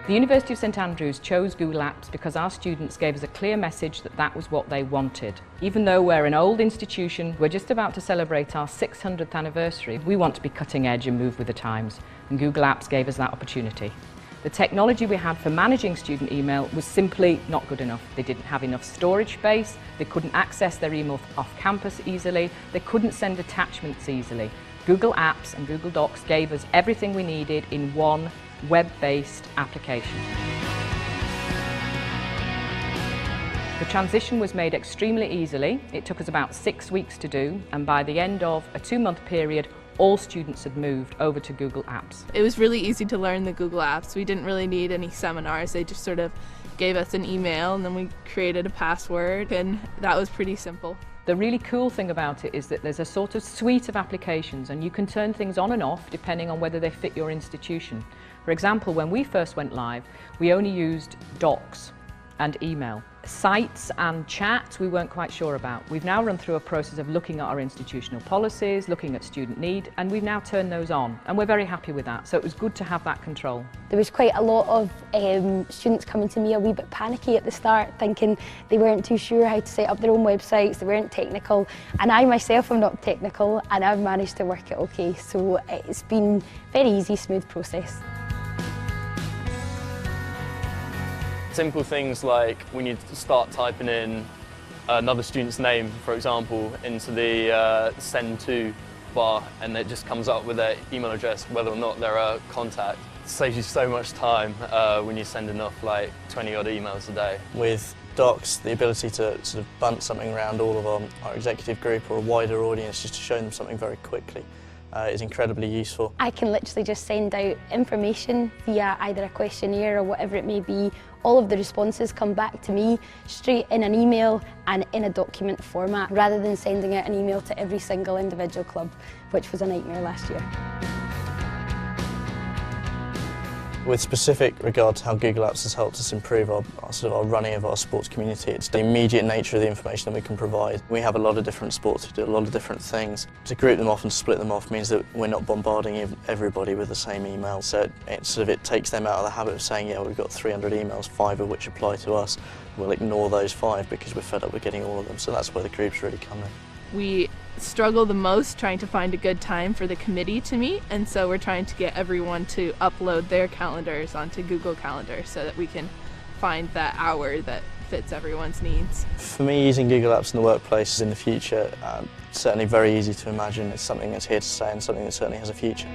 The University of St Andrews chose Google Apps because our students gave us a clear message that that was what they wanted. Even though we're an old institution, we're just about to celebrate our 600th anniversary. We want to be cutting edge and move with the times, and Google Apps gave us that opportunity. The technology we had for managing student email was simply not good enough. They didn't have enough storage space, they couldn't access their email off campus easily, they couldn't send attachments easily. Google Apps and Google Docs gave us everything we needed in one web-based application. The transition was made extremely easily. It took us about 6 weeks to do, and by the end of a 2-month period, all students had moved over to Google Apps. It was really easy to learn the Google Apps. We didn't really need any seminars. They just sort of gave us an email and then we created a password, and that was pretty simple. The really cool thing about it is that there's a sort of suite of applications and you can turn things on and off depending on whether they fit your institution. For example, when we first went live, we only used Docs and email. Sites and chat we weren't quite sure about. We've now run through a process of looking at our institutional policies, looking at student need, and we've now turned those on, and we're very happy with that. So it was good to have that control. There was quite a lot of students coming to me a wee bit panicky at the start, thinking they weren't too sure how to set up their own websites, they weren't technical, and I myself am not technical, and I've managed to work it okay. So it's been a very easy, smooth process. Simple things like when you start typing in another student's name, for example, into the send to bar, and it just comes up with their email address, whether or not they're a contact. It saves you so much time when you're sending off like 20 odd emails a day. With Docs, the ability to sort of bunt something around all of our executive group or a wider audience just to show them something very quickly is incredibly useful. I can literally just send out information via either a questionnaire or whatever it may be. All of the responses come back to me straight in an email and in a document format, rather than sending out an email to every single individual club, which was a nightmare last year. With specific regard to how Google Apps has helped us improve our running of our sports community, it's the immediate nature of the information that we can provide. We have a lot of different sports who do a lot of different things. To group them off and split them off means that we're not bombarding everybody with the same email. So it takes them out of the habit of saying, yeah, we've got 300 emails, 5 of which apply to us. We'll ignore those 5 because we're fed up with getting all of them. So that's where the groups really come in. We struggle the most trying to find a good time for the committee to meet, and so we're trying to get everyone to upload their calendars onto Google Calendar so that we can find that hour that fits everyone's needs. For me, using Google Apps in the workplace in the future, certainly very easy to imagine. It's something that's here to stay and something that certainly has a future.